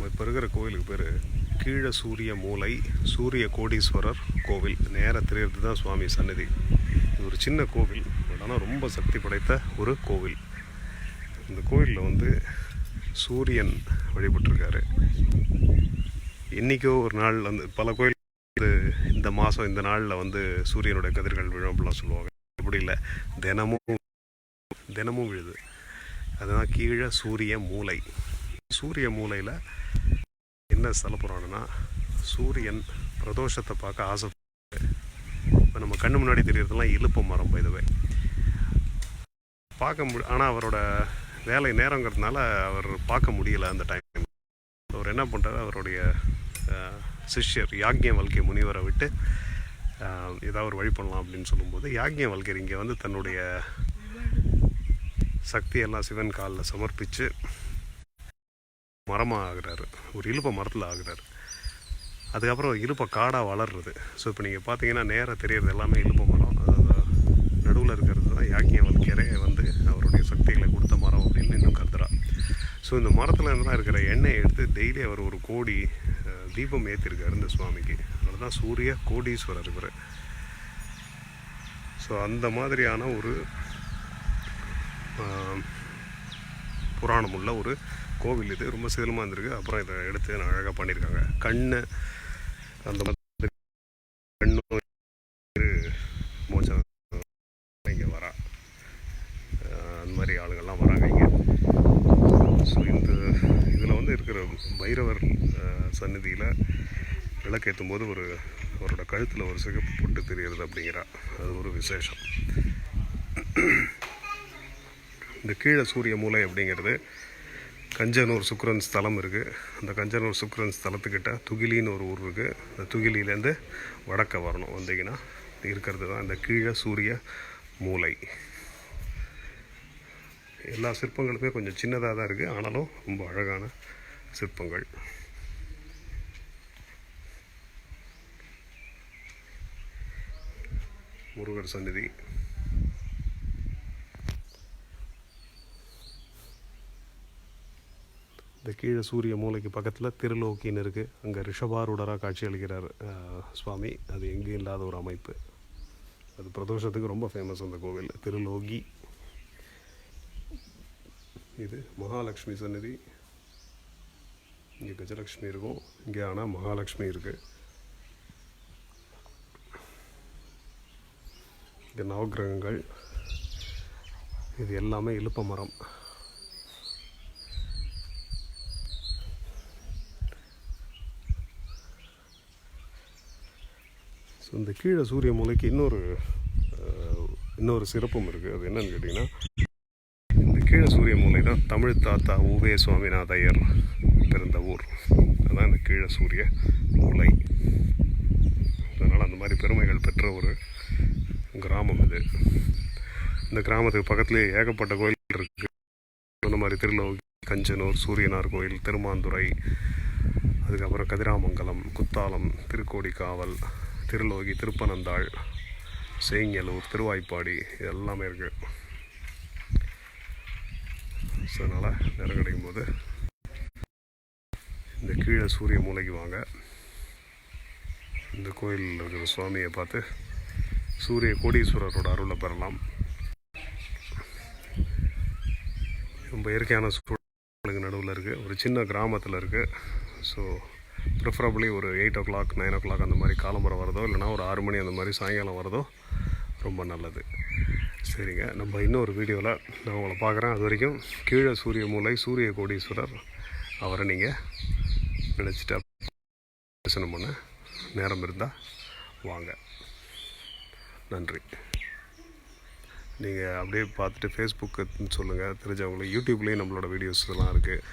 இப்போ இருக்கிற கோவிலுக்கு பேர் கீழ சூரிய மூலை சூரிய கோடீஸ்வரர் கோவில். நேராக தெரியறது தான் சுவாமி சன்னதி. இது ஒரு சின்ன கோவில், ஆனால் ரொம்ப சக்தி படைத்த ஒரு கோவில். இந்த கோவிலில் சூரியன் வழிபட்டிருக்காரு. என்றைக்கோ ஒரு நாள் பல கோயில் இந்த மாதம் இந்த நாளில் சூரியனுடைய கதிர்கள் விழும் அப்படிலாம் சொல்லுவாங்க. அப்படி இல்லை, தினமும் விழுது. அதுதான் கீழே சூரிய மூலை. சூரிய மூலையில் என்ன ஸ்தல புராணம்னா, சூரியன் பிரதோஷத்தை பார்க்க ஆசைப்பட்டு, இப்போ நம்ம கண்ணு முன்னாடி தெரியறதுலாம் இலுப்ப மரம் பைதவை பார்க்க ஆனால் அவரோட வேலை நேரங்கிறதுனால அவர் பார்க்க முடியலை. அந்த டைம் அவர் என்ன பண்ணுறாரு, அவருடைய சிஷ்யர் யாக்ஞவல்கிய முனிவரை விட்டு ஏதாவது ஒரு வழி பண்ணலாம் அப்படின்னு சொல்லும்போது, யாக்ஞவல்கியர் இங்கே தன்னுடைய சக்தியெல்லாம் சிவன் காலில் சமர்ப்பித்து மரமாக ஆகிறாரு. ஒரு இலுப்ப மரத்தில் ஆகிறாரு. அதுக்கப்புறம் இலுப்ப காடாக வளர்றது. ஸோ இப்போ நீங்கள் பார்த்தீங்கன்னா நேராக தெரியறது எல்லாமே இலுப்ப மரம். நடுவில் இருக்கிறது தான் யாக்ஞவல்கியரே அவருடைய சக்திகளை கொடுத்த மரம் அப்படின்னு இன்னும் கருதுறா. ஸோ இந்த மரத்தில் இருந்தால் இருக்கிற எண்ணெயை எடுத்து டெய்லி அவர் 1 கோடி தீபம் ஏற்றிருக்காரு இந்த சுவாமிக்கு. அதனால தான் சூரிய கோடீஸ்வரர் இவர். ஸோ அந்த மாதிரியான ஒரு புராணம் உள்ள ஒரு கோவில் இது. ரொம்ப சிதிலமாக இருந்திருக்கு. அப்புறம் இதை எடுத்து அழகாக பண்ணியிருக்காங்க. அந்த மாதிரி கண்ணு மோச்சம் இங்கே வரா, அந்த மாதிரி ஆளுங்கள்லாம் வராங்க இங்கே. ஸோ இதில் இருக்கிற பைரவர் சந்நிதியில் விளக்கேற்றும் போது அவரோட கழுத்தில் ஒரு சிகப்பு போட்டு தெரிகிறது அப்படிங்கிறா. அது ஒரு விசேஷம். இந்த கீழ சூரிய மூலை அப்படிங்கிறது கஞ்சனூர் சுக்கிரன் ஸ்தலம் இருக்குது. அந்த கஞ்சனூர் சுக்கிரன் ஸ்தலத்துக்கிட்ட துகிலின்னு ஒரு ஊர் இருக்குது. அந்த துகிலிலேருந்து வடக்க வரணும். வந்தீங்கன்னா இருக்கிறது தான் இந்த கீழ சூரிய மூலை. எல்லா சிற்பங்களுமே கொஞ்சம் சின்னதாக தான் இருக்குது, ஆனாலும் ரொம்ப அழகான சிற்பங்கள். முருகர் சந்நிதி. இந்த கீழே சூரிய மூலைக்கு பக்கத்தில் திருலோகின்னு இருக்குது. அங்கே ரிஷபாரூடராக காட்சி அளிக்கிறார் சுவாமி. அது எங்கேயும் இல்லாத ஒரு அமைப்பு. அது பிரதோஷத்துக்கு ரொம்ப ஃபேமஸ் அந்த கோவில், திருலோகி. இது மகாலட்சுமி சந்நிதி. இங்கே கஜலட்சுமி இருக்கும், இங்கே ஆனால் மகாலட்சுமி இருக்குது. இங்கே நவகிரகங்கள். இது எல்லாமே இலுப்ப மரம். ஸோ இந்த கீழே சூரிய மூலைக்கு இன்னொரு சிறப்பும் இருக்குது. அது என்னன்னு கேட்டிங்கன்னா, இந்த கீழே சூரிய மூலை தான் தமிழ் தாத்தா உவே சுவாமிநாதையர் பிறந்த ஊர். அதுதான் இந்த கீழே சூரிய மூலை. அதனால் அந்த மாதிரி பெருமைகள் பெற்ற ஒரு கிராமம் இது. இந்த கிராமத்துக்கு பக்கத்துலேயே ஏகப்பட்ட கோயில் இருக்குது. அந்த மாதிரி திருலோகி, கஞ்சனூர், சூரியனார் கோயில், திருமாந்துறை, அதுக்கப்புறம் கதிராமங்கலம், குத்தாலம், திருக்கோடிக்காவல், திருலோகி, திருப்பனந்தாள், சேங்கலூர், திருவாய்ப்பாடி, இது எல்லாமே இருக்குது. ஸோ அதனால் நேரம் கிடைக்கும் போது இந்த கீழே சூரிய மூலைக்கு வாங்க. இந்த கோயிலில் இருக்கிற சுவாமியை பார்த்து சூரிய கோடீஸ்வரரோட அருளை பெறலாம். ரொம்ப இயற்கையான சூழலுக்கு நடுவில் இருக்குது. ஒரு சின்ன கிராமத்தில் இருக்குது. ஸோ ப்ரிஃபரபிளி ஒரு 8 o'clock 9 o'clock அந்த மாதிரி காலம்பரம் வரதோ, இல்லைனா ஒரு 6 மணி அந்த மாதிரி சாயங்காலம் வரதோ ரொம்ப நல்லது. சரிங்க, நம்ம இன்னொரு வீடியோவில் நான் உங்களை பார்க்குறேன். அது வரைக்கும் கீழே சூரிய மூலை சூரிய கோடீஸ்வரர் அவரை நீங்கள் நினச்சிட்டு தரிசனம் பண்ண நேரம் இருந்தால் வாங்க. நன்றி. நீங்கள் அப்படியே பார்த்துட்டு ஃபேஸ்புக்கு சொல்லுங்கள் தெரிஞ்சவங்களுக்கு. யூடியூப்லேயும் நம்மளோட வீடியோஸ் எல்லாம் இருக்குது.